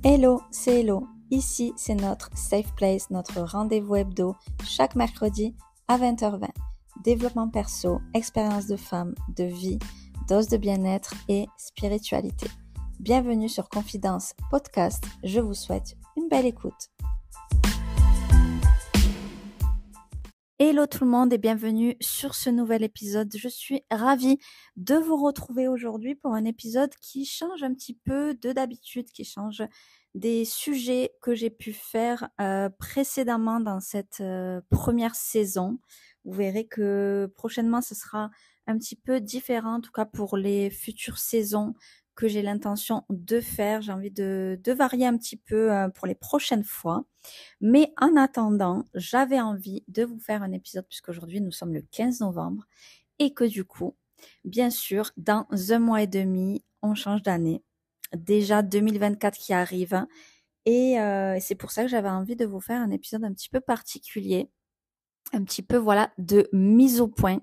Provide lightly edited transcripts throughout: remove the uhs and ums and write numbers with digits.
Hello, c'est Hello. Ici, c'est notre safe place, notre rendez-vous hebdo, chaque mercredi à 20h20. Développement perso, expérience de femme, de vie, dose de bien-être et spiritualité. Bienvenue sur Confidence Podcast. Je vous souhaite une belle écoute. Hello tout le monde et bienvenue sur ce nouvel épisode. Je suis ravie de vous retrouver aujourd'hui pour un épisode qui change un petit peu de d'habitude, qui change des sujets que j'ai pu faire précédemment dans cette première saison. Vous verrez que prochainement ce sera un petit peu différent, en tout cas pour les futures saisons que j'ai l'intention de faire. J'ai envie de varier un petit peu pour les prochaines fois. Mais en attendant, j'avais envie de vous faire un épisode puisqu'aujourd'hui nous sommes le 15 novembre et que du coup, bien sûr, dans un mois et demi, on change d'année. Déjà 2024 qui arrive et c'est pour ça que j'avais envie de vous faire un épisode un petit peu particulier, un petit peu voilà de mise au point.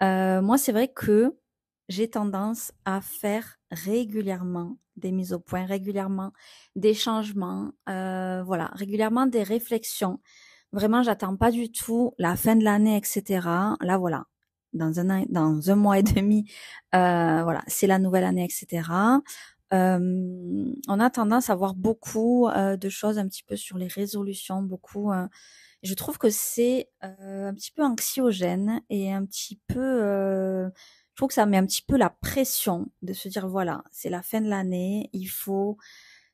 Moi, c'est vrai que j'ai tendance à faire régulièrement des mises au point, régulièrement des changements, voilà, régulièrement des réflexions. Vraiment, j'attends pas du tout la fin de l'année, etc. Là, voilà, dans un mois et demi, voilà, c'est la nouvelle année, etc. On a tendance à voir beaucoup de choses un petit peu sur les résolutions, beaucoup. Je trouve que c'est un petit peu anxiogène et un petit peu. Je trouve que ça met un petit peu la pression de se dire voilà, c'est la fin de l'année, il faut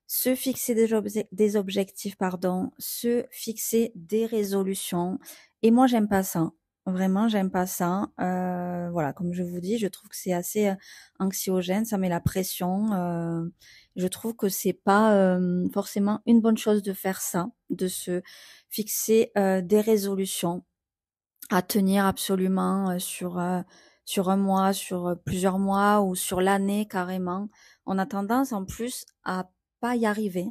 se fixer des objectifs, pardon, se fixer des résolutions. Et moi, j'aime pas ça. Vraiment, j'aime pas ça. Voilà, comme je vous dis, je trouve que c'est assez anxiogène, ça met la pression. Je trouve que c'est pas forcément une bonne chose de faire ça, de se fixer des résolutions à tenir absolument sur un mois, sur plusieurs mois ou sur l'année carrément. On a tendance en plus à pas y arriver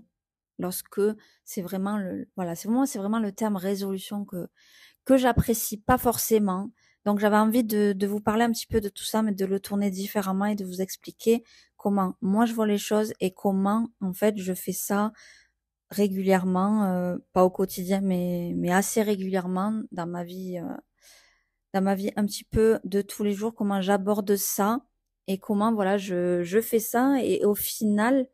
lorsque c'est vraiment voilà, c'est vraiment le terme résolution que j'apprécie pas forcément. Donc j'avais envie de vous parler un petit peu de tout ça, mais de le tourner différemment et de vous expliquer comment moi je vois les choses et comment en fait je fais ça régulièrement, pas au quotidien, mais assez régulièrement dans ma vie un petit peu de tous les jours, comment j'aborde ça et comment voilà je fais ça et au final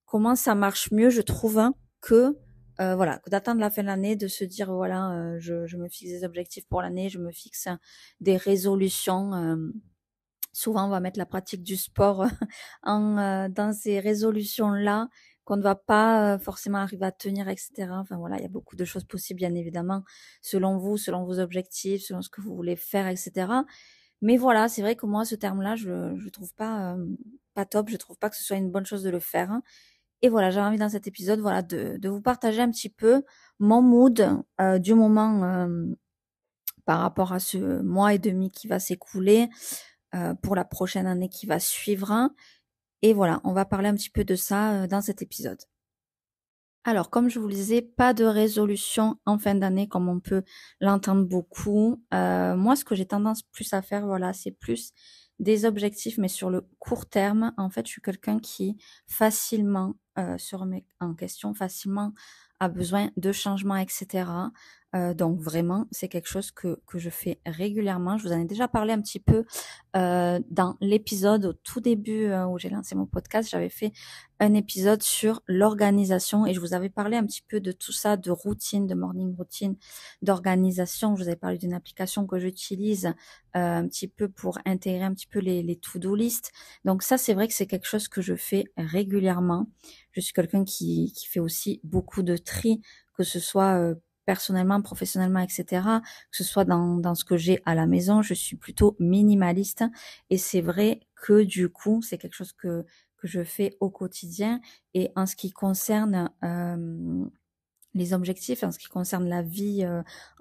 comment ça marche mieux, je trouve, hein, que voilà, que d'attendre la fin de l'année, de se dire voilà, je me fixe des objectifs pour l'année, je me fixe des résolutions. Souvent, on va mettre la pratique du sport dans ces résolutions-là qu'on ne va pas forcément arriver à tenir, etc. Enfin voilà, il y a beaucoup de choses possibles, bien évidemment, selon vous, selon vos objectifs, selon ce que vous voulez faire, etc. Mais voilà, c'est vrai que moi, ce terme-là, je trouve pas top. Je trouve pas que ce soit une bonne chose de le faire, hein. Et voilà, j'avais envie dans cet épisode, voilà, de vous partager un petit peu mon mood du moment par rapport à ce mois et demi qui va s'écouler pour la prochaine année qui va suivre, hein. Et voilà, on va parler un petit peu de ça dans cet épisode. Alors, comme je vous le disais, pas de résolution en fin d'année comme on peut l'entendre beaucoup. Moi, ce que j'ai tendance plus à faire, voilà, c'est plus des objectifs, mais sur le court terme. En fait, je suis quelqu'un qui facilement se remet en question, facilement a besoin de changements, etc. Donc vraiment, c'est quelque chose que je fais régulièrement. Je vous en ai déjà parlé un petit peu dans l'épisode au tout début où j'ai lancé mon podcast. J'avais fait un épisode sur l'organisation et je vous avais parlé un petit peu de tout ça, de routine, de morning routine, d'organisation. Je vous avais parlé d'une application que j'utilise un petit peu pour intégrer un petit peu les to-do list. Donc ça, c'est vrai que c'est quelque chose que je fais régulièrement. Je suis quelqu'un qui fait aussi beaucoup de tri, que ce soit personnellement, professionnellement, etc., que ce soit dans ce que j'ai à la maison. Je suis plutôt minimaliste et c'est vrai que du coup, c'est quelque chose que je fais au quotidien. Et en ce qui concerne les objectifs, en ce qui concerne la vie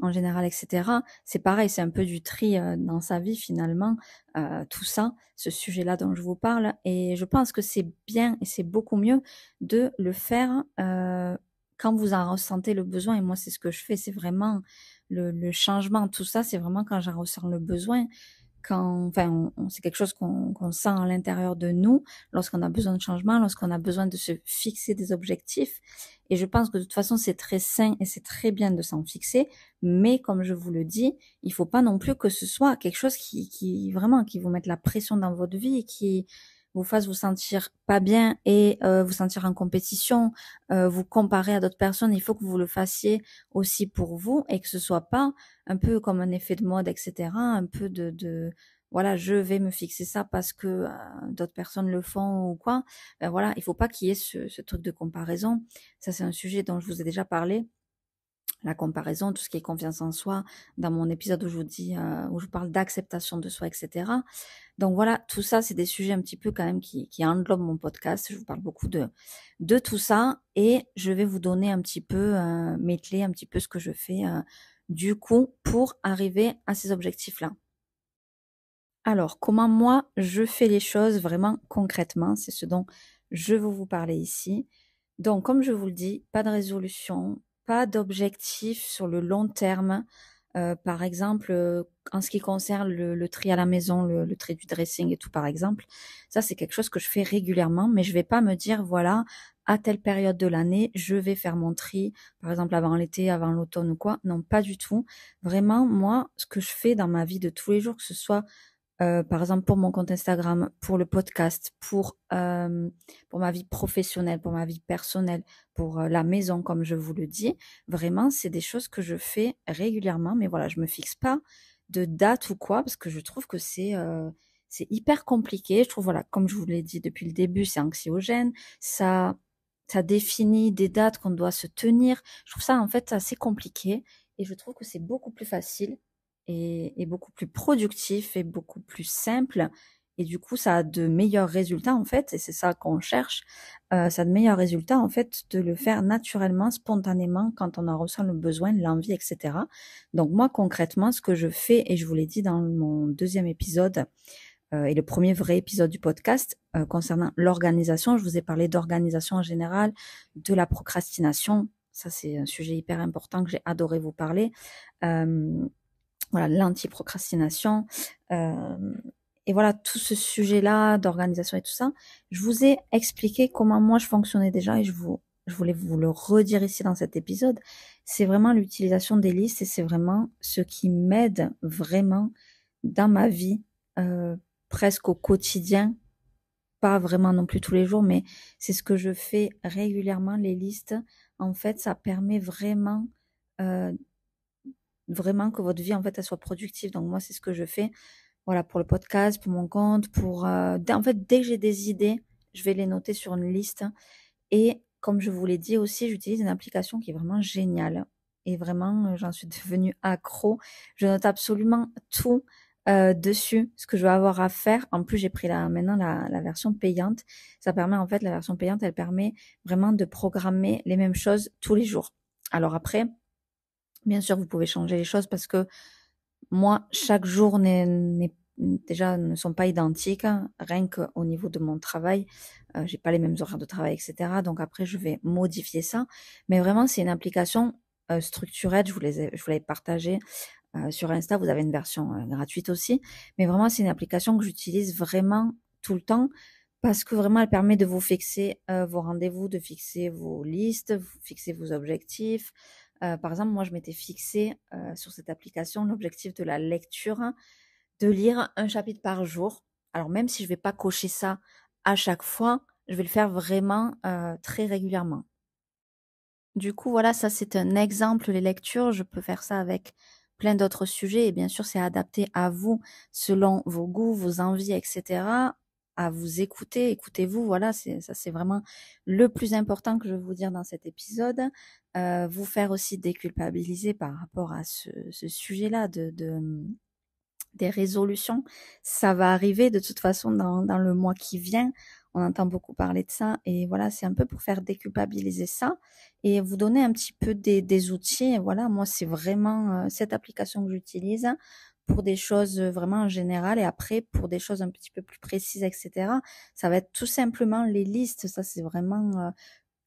en général, etc., c'est pareil, c'est un peu du tri dans sa vie finalement, tout ça, ce sujet-là dont je vous parle. Et je pense que c'est bien et c'est beaucoup mieux de le faire quand vous en ressentez le besoin. Et moi, c'est ce que je fais, c'est vraiment le changement, tout ça, c'est vraiment quand j'en ressens le besoin. c'est quelque chose qu'on sent à l'intérieur de nous lorsqu'on a besoin de changement, lorsqu'on a besoin de se fixer des objectifs. Et je pense que de toute façon, c'est très sain et c'est très bien de s'en fixer. Mais comme je vous le dis, il faut pas non plus que ce soit quelque chose qui vraiment, qui vous mette la pression dans votre vie et qui vous fasse vous sentir pas bien et vous sentir en compétition, vous comparer à d'autres personnes. Il faut que vous le fassiez aussi pour vous et que ce soit pas un peu comme un effet de mode, etc. Un peu voilà, je vais me fixer ça parce que d'autres personnes le font ou quoi. Ben voilà, il faut pas qu'il y ait ce truc de comparaison. Ça, c'est un sujet dont je vous ai déjà parlé. La comparaison, tout ce qui est confiance en soi, dans mon épisode où je vous dis, où je parle d'acceptation de soi, etc. Donc voilà, tout ça, c'est des sujets un petit peu quand même qui englobent mon podcast. Je vous parle beaucoup de tout ça et je vais vous donner un petit peu mes clés, un petit peu ce que je fais du coup pour arriver à ces objectifs-là. Alors, comment moi je fais les choses vraiment concrètement, c'est ce dont je veux vous parler ici. Donc, comme je vous le dis, pas de résolution, pas d'objectif sur le long terme. Par exemple, en ce qui concerne le tri à la maison, le tri du dressing et tout, par exemple, ça c'est quelque chose que je fais régulièrement, mais je vais pas me dire, voilà, à telle période de l'année, je vais faire mon tri, par exemple avant l'été, avant l'automne ou quoi. Non, pas du tout. Vraiment, moi, ce que je fais dans ma vie de tous les jours, que ce soit par exemple pour mon compte Instagram, pour le podcast, pour ma vie professionnelle, pour ma vie personnelle, pour la maison, comme je vous le dis, vraiment, c'est des choses que je fais régulièrement. Mais voilà, je me fixe pas de date ou quoi, parce que je trouve que c'est hyper compliqué. Je trouve, voilà, comme je vous l'ai dit depuis le début, c'est anxiogène. Ça, ça définit des dates qu'on doit se tenir. Je trouve ça, en fait, assez compliqué. Et je trouve que c'est beaucoup plus facile et beaucoup plus productif et beaucoup plus simple. Et du coup, ça a de meilleurs résultats, en fait, et c'est ça qu'on cherche. Ça a de meilleurs résultats, en fait, de le faire naturellement, spontanément, quand on en ressent le besoin, l'envie, etc. Donc moi, concrètement, ce que je fais, et je vous l'ai dit dans mon deuxième épisode, et le premier vrai épisode du podcast, concernant l'organisation, je vous ai parlé d'organisation en général, de la procrastination. Ça, c'est un sujet hyper important que j'ai adoré vous parler. Voilà, l'anti-procrastination. Et voilà, tout ce sujet-là d'organisation et tout ça, je vous ai expliqué comment moi je fonctionnais déjà et je voulais vous le redire ici dans cet épisode. C'est vraiment l'utilisation des listes et c'est vraiment ce qui m'aide vraiment dans ma vie, presque au quotidien. Pas vraiment non plus tous les jours, mais c'est ce que je fais régulièrement, les listes. En fait, ça permet euh, vraiment que votre vie, en fait, elle soit productive. Donc, moi, c'est ce que je fais. Voilà, pour le podcast, pour mon compte, en fait, dès que j'ai des idées, je vais les noter sur une liste. Et comme je vous l'ai dit aussi, j'utilise une application qui est vraiment géniale. Et vraiment, j'en suis devenue accro. Je note absolument tout dessus, ce que je vais avoir à faire. En plus, j'ai pris maintenant la version payante. Ça permet, en fait, la version payante, elle permet vraiment de programmer les mêmes choses tous les jours. Alors après, bien sûr, vous pouvez changer les choses parce que moi, chaque jour déjà ne sont pas identiques, hein, rien qu'au niveau de mon travail. J'ai pas les mêmes horaires de travail, etc. Donc après, je vais modifier ça. Mais vraiment, c'est une application structurée. Je vous l'avais partagée sur Insta. Vous avez une version gratuite aussi. Mais vraiment, c'est une application que j'utilise vraiment tout le temps parce que vraiment, elle permet de vous fixer vos rendez-vous, de fixer vos listes, fixer vos objectifs. Par exemple, moi, je m'étais fixé sur cette application l'objectif de la lecture, hein, de lire un chapitre par jour. Alors, même si je vais pas cocher ça à chaque fois, je vais le faire vraiment très régulièrement. Du coup, voilà, ça c'est un exemple, les lectures. Je peux faire ça avec plein d'autres sujets et bien sûr, c'est adapté à vous selon vos goûts, vos envies, etc. À vous écouter, écoutez-vous. Voilà, ça c'est vraiment le plus important que je veux vous dire dans cet épisode. Vous faire aussi déculpabiliser par rapport à ce sujet-là des résolutions. Ça va arriver de toute façon dans le mois qui vient. On entend beaucoup parler de ça. Et voilà, c'est un peu pour faire déculpabiliser ça et vous donner un petit peu des outils. Et voilà, moi, c'est vraiment cette application que j'utilise pour des choses vraiment en général et après pour des choses un petit peu plus précises, etc. Ça va être tout simplement les listes. Ça, c'est vraiment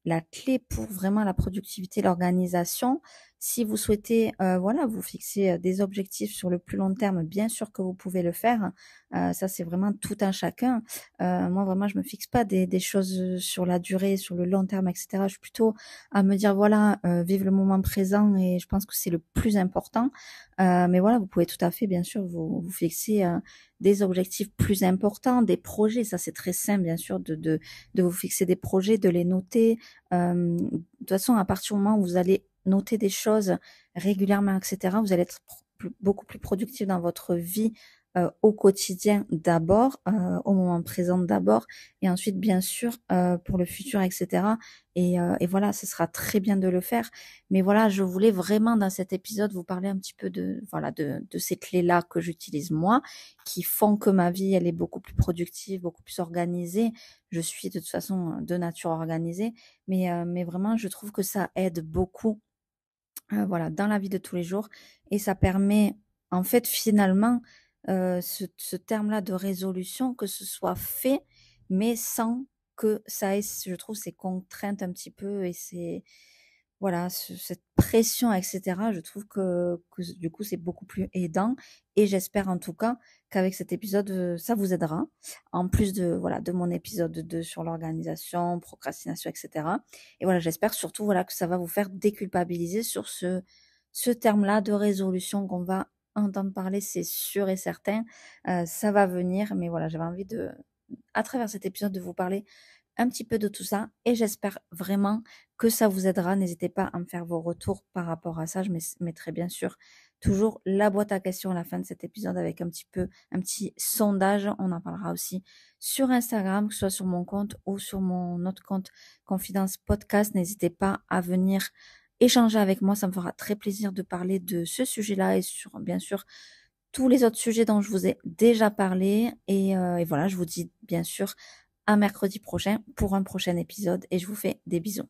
la clé pour vraiment la productivité, l'organisation. Si vous souhaitez, voilà, vous fixer des objectifs sur le plus long terme, bien sûr que vous pouvez le faire. Ça, c'est vraiment tout un chacun. Moi, vraiment, je me fixe pas des choses sur la durée, sur le long terme, etc. Je suis plutôt à me dire, voilà, vive le moment présent et je pense que c'est le plus important. Mais voilà, vous pouvez tout à fait, bien sûr, vous fixer des objectifs plus importants, des projets. Ça, c'est très simple, bien sûr, de vous fixer des projets, de les noter. De toute façon, à partir du moment où vous allez noter des choses régulièrement, etc., vous allez être beaucoup plus productif dans votre vie au quotidien d'abord, au moment présent d'abord, et ensuite, bien sûr, pour le futur, etc. Et voilà, ce sera très bien de le faire. Mais voilà, je voulais vraiment dans cet épisode vous parler un petit peu voilà, de ces clés-là que j'utilise moi, qui font que ma vie, elle est beaucoup plus productive, beaucoup plus organisée. Je suis de toute façon de nature organisée, mais vraiment, je trouve que ça aide beaucoup, voilà, dans la vie de tous les jours, et ça permet, en fait, finalement, ce terme-là de résolution, que ce soit fait, mais sans que ça ait, je trouve, ces contraintes un petit peu et ces voilà, cette pression, et cetera. Je trouve que du coup, c'est beaucoup plus aidant, et j'espère en tout cas qu'avec cet épisode, ça vous aidera. En plus de voilà, de mon épisode 2 sur l'organisation, procrastination, et cetera. Et voilà, j'espère surtout, voilà, que ça va vous faire déculpabiliser sur ce terme-là de résolution qu'on va entendre parler, c'est sûr et certain. Ça va venir, mais voilà, j'avais envie de, à travers cet épisode, de vous parler un petit peu de tout ça, et j'espère vraiment que ça vous aidera. N'hésitez pas à me faire vos retours par rapport à ça. Je mettrai bien sûr toujours la boîte à questions à la fin de cet épisode avec un petit sondage. On en parlera aussi sur Instagram, que ce soit sur mon compte ou sur mon autre compte Confidence Podcast. N'hésitez pas à venir échanger avec moi. Ça me fera très plaisir de parler de ce sujet-là et sur, bien sûr, tous les autres sujets dont je vous ai déjà parlé. Et voilà, je vous dis bien sûr à mercredi prochain pour un prochain épisode, et je vous fais des bisous.